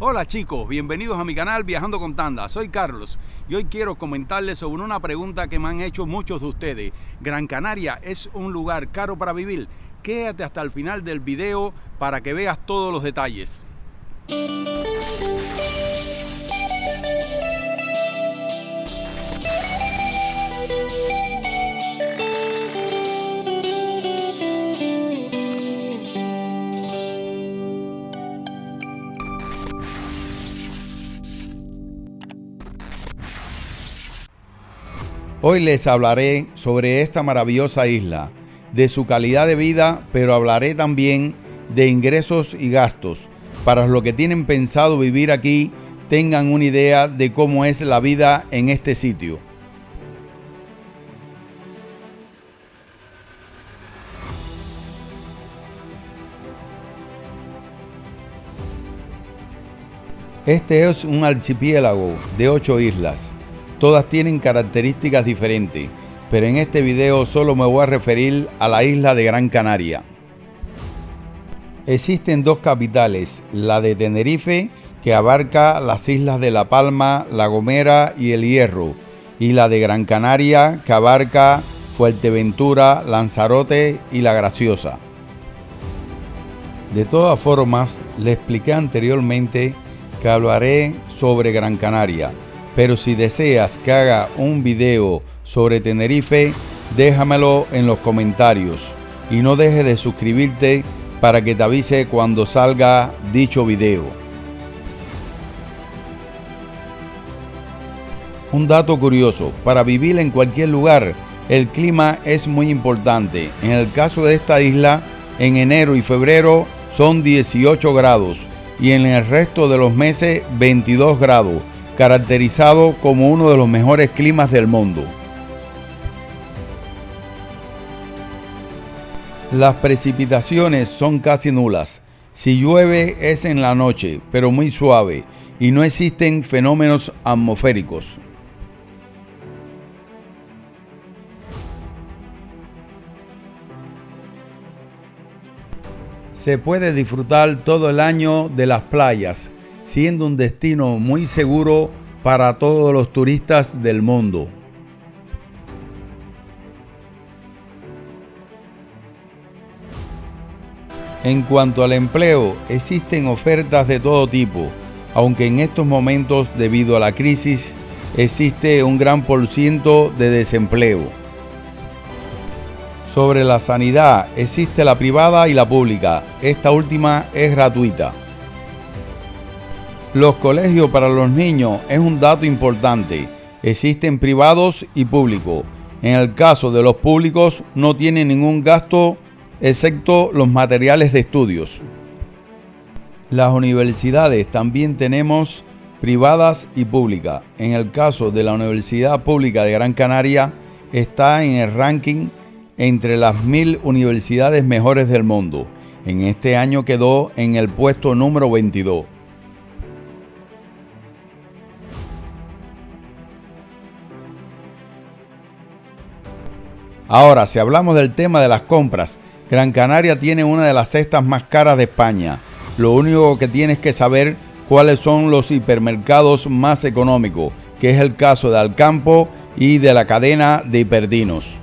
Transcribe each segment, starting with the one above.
Hola chicos, bienvenidos a mi canal Viajando con Tanda. Soy Carlos y hoy quiero comentarles sobre una pregunta que me han hecho muchos de ustedes. ¿Gran Canaria es un lugar caro para vivir? Quédate hasta el final del video para que veas todos los detalles. Hoy les hablaré sobre esta maravillosa isla, de su calidad de vida, pero hablaré también de ingresos y gastos, para los que tienen pensado vivir aquí tengan una idea de cómo es la vida en este sitio. Este es un archipiélago de 8 islas. Todas tienen características diferentes, pero en este video solo me voy a referir a la isla de Gran Canaria. Existen dos capitales, la de Tenerife, que abarca las islas de La Palma, La Gomera y El Hierro, y la de Gran Canaria, que abarca Fuerteventura, Lanzarote y La Graciosa. De todas formas, le expliqué anteriormente que hablaré sobre Gran Canaria. Pero si deseas que haga un video sobre Tenerife, déjamelo en los comentarios y no dejes de suscribirte para que te avise cuando salga dicho video. Un dato curioso, para vivir en cualquier lugar, el clima es muy importante. En el caso de esta isla, en enero y febrero son 18 grados y en el resto de los meses 22 grados. Caracterizado como uno de los mejores climas del mundo. Las precipitaciones son casi nulas. Si llueve es en la noche, pero muy suave, y no existen fenómenos atmosféricos. Se puede disfrutar todo el año de las playas, siendo un destino muy seguro para todos los turistas del mundo. En cuanto al empleo, existen ofertas de todo tipo, aunque en estos momentos, debido a la crisis, existe un gran porciento de desempleo. Sobre la sanidad, existe la privada y la pública. Esta última es gratuita. Los colegios para los niños es un dato importante. Existen privados y públicos. En el caso de los públicos no tienen ningún gasto excepto los materiales de estudios. Las universidades también tenemos privadas y públicas. En el caso de la Universidad Pública de Gran Canaria está en el ranking entre las 1000 universidades mejores del mundo. En este año quedó en el puesto número 22. Ahora, si hablamos del tema de las compras, Gran Canaria tiene una de las cestas más caras de España. Lo único que tienes que saber cuáles son los hipermercados más económicos, que es el caso de Alcampo y de la cadena de Hiperdinos.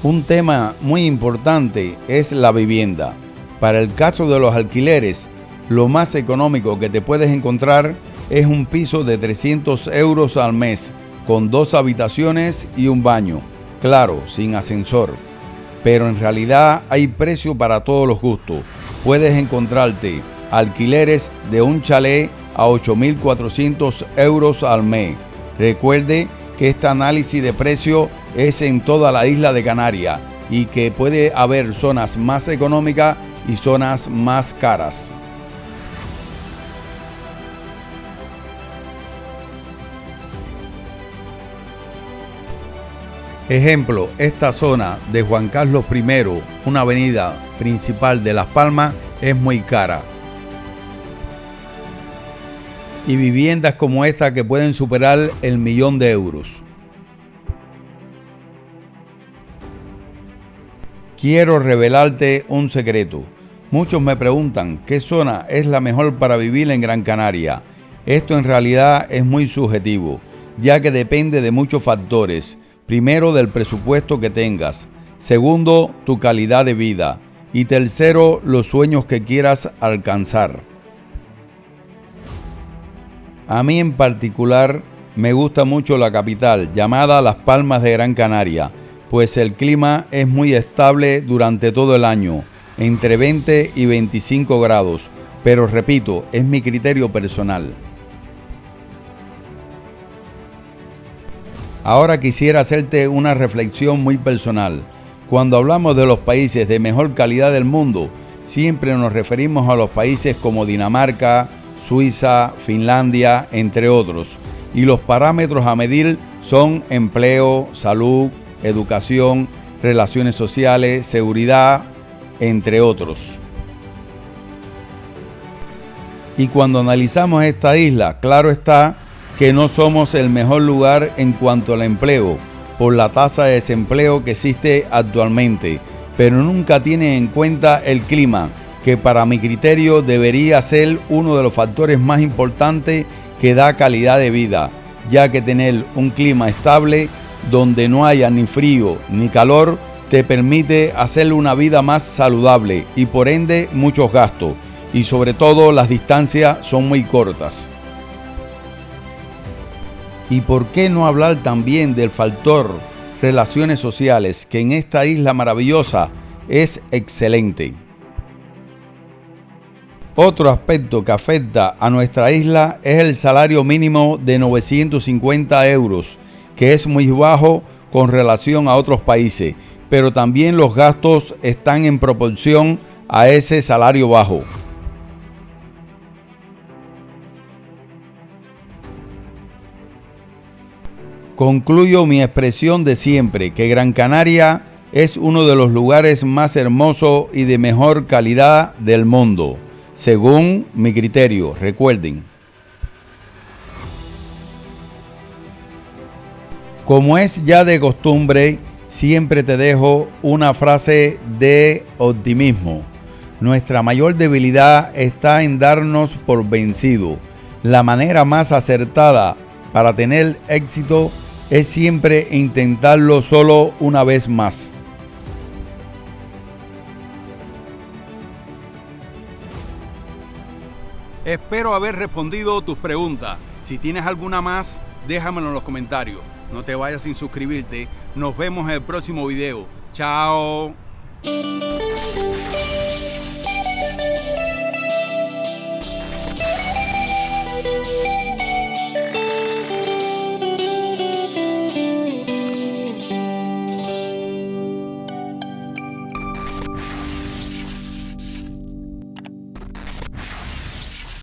Un tema muy importante es la vivienda. Para el caso de los alquileres, lo más económico que te puedes encontrar es un piso de 300 euros al mes, con 2 habitaciones y un baño, claro, sin ascensor. Pero en realidad hay precio para todos los gustos. Puedes encontrarte alquileres de un chalet a 8.400 euros al mes. Recuerde que este análisis de precio es en toda la isla de Canarias y que puede haber zonas más económicas y zonas más caras. Ejemplo, esta zona de Juan Carlos I, una avenida principal de Las Palmas, es muy cara. Y viviendas como esta que pueden superar el 1.000.000 de euros. Quiero revelarte un secreto. Muchos me preguntan qué zona es la mejor para vivir en Gran Canaria. Esto en realidad es muy subjetivo, ya que depende de muchos factores. Primero, del presupuesto que tengas. Segundo, tu calidad de vida. Y tercero, los sueños que quieras alcanzar. A mí en particular me gusta mucho la capital, llamada Las Palmas de Gran Canaria, pues el clima es muy estable durante todo el año, entre 20 y 25 grados, pero repito, es mi criterio personal. Ahora quisiera hacerte una reflexión muy personal. Cuando hablamos de los países de mejor calidad del mundo, siempre nos referimos a los países como Dinamarca, Suiza, Finlandia, entre otros. Y los parámetros a medir son empleo, salud, educación, relaciones sociales, seguridad, entre otros. Y cuando analizamos esta isla, claro está que no somos el mejor lugar en cuanto al empleo, por la tasa de desempleo que existe actualmente, pero nunca tienen en cuenta el clima, que para mi criterio debería ser uno de los factores más importantes que da calidad de vida, ya que tener un clima estable donde no haya ni frío ni calor te permite hacer una vida más saludable y por ende muchos gastos, y sobre todo las distancias son muy cortas. ¿Y por qué no hablar también del factor relaciones sociales, que en esta isla maravillosa es excelente? Otro aspecto que afecta a nuestra isla es el salario mínimo de 950 euros, que es muy bajo con relación a otros países, pero también los gastos están en proporción a ese salario bajo. Concluyo mi expresión de siempre, que Gran Canaria es uno de los lugares más hermosos y de mejor calidad del mundo, según mi criterio, recuerden. Como es ya de costumbre, siempre te dejo una frase de optimismo. Nuestra mayor debilidad está en darnos por vencido. La manera más acertada para tener éxito es siempre intentarlo solo una vez más. Espero haber respondido tus preguntas. Si tienes alguna más, déjamelo en los comentarios. No te vayas sin suscribirte. Nos vemos en el próximo video. Chao.